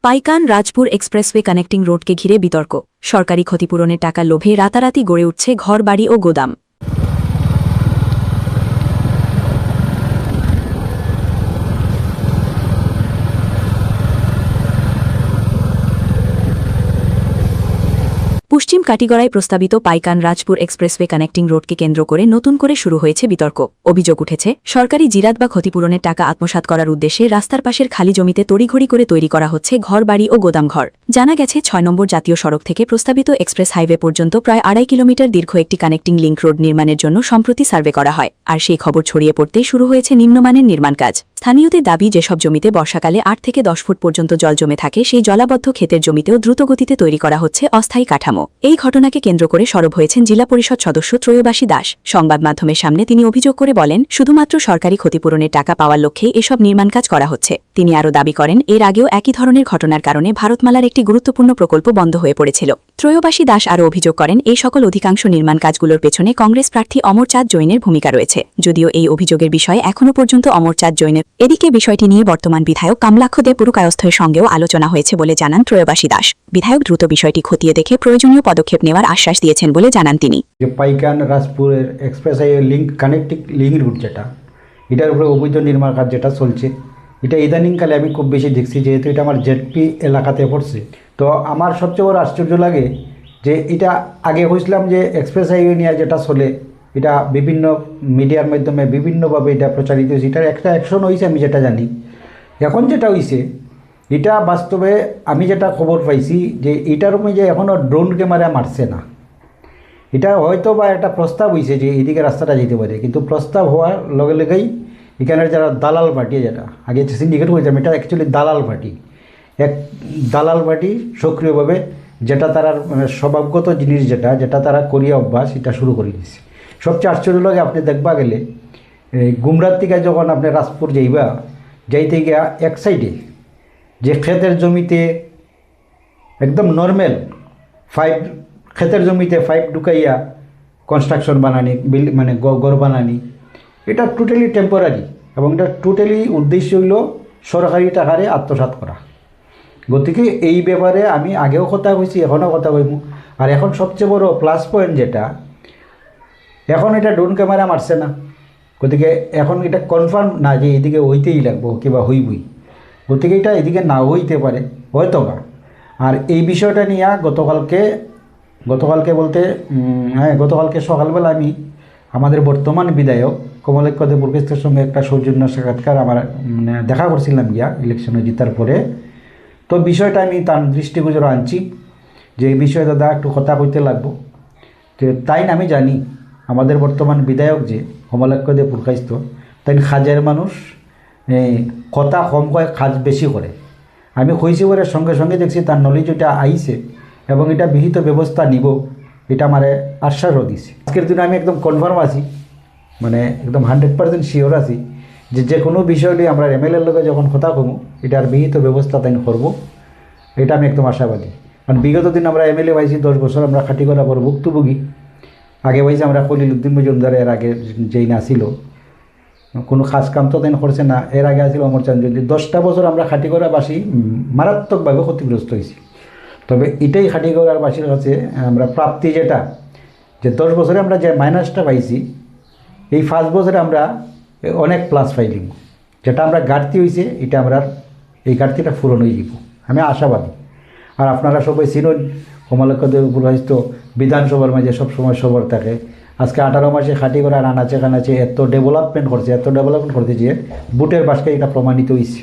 Paikan Rajpur expressway connecting রোডকে ঘিরে বিতর্ক। সরকারি ক্ষতিপূরণের টাকার লোভে রাতারাতি গড়ে উঠছে ঘরবাড়ি ও গোদাম। পশ্চিম কাটিগড়ায় প্রস্তাবিত পাইকান রাজপুর এক্সপ্রেসওয়ে কানেক্টিং রোডকে কেন্দ্র করে নতুন করে শুরু হয়েছে বিতর্ক। অভিযোগ উঠেছে, সরকারি জিরাত বা ক্ষতিপূরণের টাকা আত্মসাৎ করার উদ্দেশ্যে রাস্তার পাশের খালি জমিতে তড়িঘড়ি করে তৈরি করা হচ্ছে ঘরবাড়ি ও গোদামঘর। জানা গেছে, ৬ নম্বর জাতীয় সড়ক থেকে প্রস্তাবিত এক্সপ্রেস হাইওয়ে পর্যন্ত প্রায় ২.৫ কিলোমিটার দীর্ঘ একটি কানেক্টিং লিংক রোড নির্মাণের জন্য সম্প্রতি সার্ভে করা হয়। আর সেই খবর ছড়িয়ে পড়তেই শুরু হয়েছে নিম্নমানের নির্মাণ কাজ। স্থানীয়দের দাবি, যেসব জমিতে বর্ষাকালে ৮ থেকে ১০ ফুট পর্যন্ত জল জমে থাকে, সেই জলাবদ্ধ ক্ষেতের জমিতেও দ্রুতগতিতে তৈরি করা হচ্ছে অস্থায়ী কাঠামো। এই ঘটনাকে কেন্দ্র করে সরব হয়েছেন জেলা পরিষদ সদস্য ত্রয়োবাসী দাস। সংবাদ মাধ্যমের সামনে তিনি অভিযোগ করে বলেন, শুধুমাত্র সরকারি ক্ষতিপূরণের টাকা পাওয়ার লক্ষ্যে এসব নির্মাণ কাজ করা হচ্ছে। তিনি আরও দাবি করেন, এর আগেও একই ধরনের ঘটনার কারণে ভারতমালার একটি গুরুত্বপূর্ণ প্রকল্প বন্ধ হয়ে পড়েছিল। ত্রয়োবাসী দাস আরও অভিযোগ করেন, এই সকল অধিকাংশ নির্মাণ কাজগুলোর পেছনে কংগ্রেস প্রার্থী অমরচাঁদ জৈনের ভূমিকা রয়েছে। যদিও এই অভিযোগের বিষয়ে এখনও পর্যন্ত অমরচাঁদ জৈনের। এদিকে বিষয়টি নিয়ে বর্তমান বিধায়ক কামলাক্ষ দে পুরকায়স্থের সঙ্গেও আলোচনা হয়েছে বলে জানান ত্রয়োবাসী দাস। বিধায়ক দ্রুত বিষয়টি খতিয়ে দেখে প্রয়োজনীয় পদক্ষেপ নেওয়ার আশ্বাস দিয়েছেন বলে জানান তিনি। পাইকান রাজপুরের express highway link connecting link route যেটা, এটার উপরে অবৈধ নির্মাণ কাজ যেটা চলছে, এটা ইদানিংকালে আমি খুব বেশি দেখছি, যেহেতু এটা আমার জেডপি এলাকাতে পড়ছে। তো আমার সবচেয়ে বড় আশ্চর্য লাগে যে এটা আগে হয়েছিলাম যে এক্সপ্রেস হাইওয়ে নিয়ে যেটা চলে, এটা বিভিন্ন মিডিয়ার মাধ্যমে বিভিন্নভাবে এটা প্রচারিত হয়েছে, এটার একটা অ্যাকশন হয়েছে আমি যেটা জানি। এখন যেটা হয়েছে, এটা বাস্তবে আমি যেটা খবর পাইছি যে এটার মধ্যে এখনও ড্রোন ক্যামেরা মারছে না। এটা হয়তো বা একটা প্রস্তাব হয়েছে যে এইদিকে রাস্তাটা যেতে পারে, কিন্তু প্রস্তাব হওয়ার লগে লগেই এখানের যারা দালাল পার্টি, যেটা আগে সিন্ডিকেট করেছিলাম, এটা অ্যাকচুয়ালি দালাল পার্টি। এক দালাল পার্টি সক্রিয়ভাবে যেটা তারা মানে স্বভাবগত জিনিস যেটা তারা করিয়া অভ্যাস, এটা শুরু করে দিচ্ছে। সবচেয়ে আশ্চর্য লাগে, আপনি দেখবা গেলে গুমরার থেকে যখন আপনি রাজপুর যাইতে গিয়া এক সাইডে যে ক্ষেতের জমিতে একদম নর্মাল ক্ষেতের জমিতে পাইপ ঢুকাইয়া কনস্ট্রাকশন বানানি, মানে ঘর বানানি, এটা টোটালি টেম্পোরারি, এবং এটা টোটালি উদ্দেশ্য হইল সরকারি টাকারে আত্মসাৎ করা। গতিকে এই ব্যাপারে আমি আগেও কথা কইছি, এখনও কথা কইব। আর এখন সবচেয়ে বড় প্লাস পয়েন্ট যেটা, এখন এটা ড্রোন ক্যামেরা মারছে না, গতিকে এখন এটা কনফার্ম না যে এদিকে হইতেই লাগবো কিংবা হইবই। গতিকে এটা এদিকে নাও হইতে পারে হয়তো বা। আর এই বিষয়টা নিয়ে গতকালকে সকালবেলা আমি আমাদের বর্তমান বিধায়ক কমলাক্ষ দে পুরকায়স্থের সঙ্গে একটা সৌজন্য সাক্ষাৎকার আমার মানে দেখা করছিলাম গিয়া ইলেকশনে জিতার পরে। তো বিষয়টা আমি তার দৃষ্টিগোচর আনছি যে এই বিষয়ে দাদা একটু কথা কইতে লাগবো। যে তাই আমি জানি আমাদের বর্তমান বিধায়ক যে কমলাক্ষ দে পুরকায়স্থ, তাই কাজের মানুষ, কথা কম কয়, কাজ বেশি করে। আমি কইছি বলে সঙ্গে সঙ্গে দেখছি তার নলেজ এটা আইছে এবং এটা বিহিত ব্যবস্থা নিব, এটা আমার আশ্বাসও দিছে। আজকের দিনে আমি একদম কনফার্ম আছি, মানে একদম 100% শিওর আছি যে কোনো বিষয় নিয়ে আমরা এমএলএর লগে যখন কথা কমু, এটার বিহিত ব্যবস্থা তাই করবো, এটা আমি একদম আশাবাদী। কারণ বিগত দিন আমরা এমএলএ পাইছি 10 বছর, আমরা খাটি করা পর ভুক্তভোগী। আগে পাইছি আমরা খলিল উদ্দিন মজুমদার, এর আগে যেই না ছিল কোনো কাজ কাম তো তাই করছে না, এর আগে আসছিল অমরচাঁদ জৈন। 10টা বছর আমরা খাটি করা বাসী মারাত্মকভাবে ক্ষতিগ্রস্ত হয়েছি। তবে এটাই খাটি করার বাসীর কাছে আমরা প্রাপ্তি যেটা, যে 10 বছরে আমরা যে মাইনাসটা পাইছি, এই 5 বছরে আমরা অনেক প্লাস পাইলিম। যেটা আমরা ঘাটতি হয়েছে, এটা আমরা এই ঘাটতিটা পূরণ হয়ে যাব, আমি আশাবাদী। আর আপনারা সবাই চিনুন কমলাক্ষ দে পুরকায়স্থ বিধানসভার মাঝে সবসময় সবার থাকে। আজকে 18 মাসে খাটি করে আর আনাচে কানাচে এত ডেভেলপমেন্ট করছে যে বুটের বাসকে এটা প্রমাণিত হয়েছে।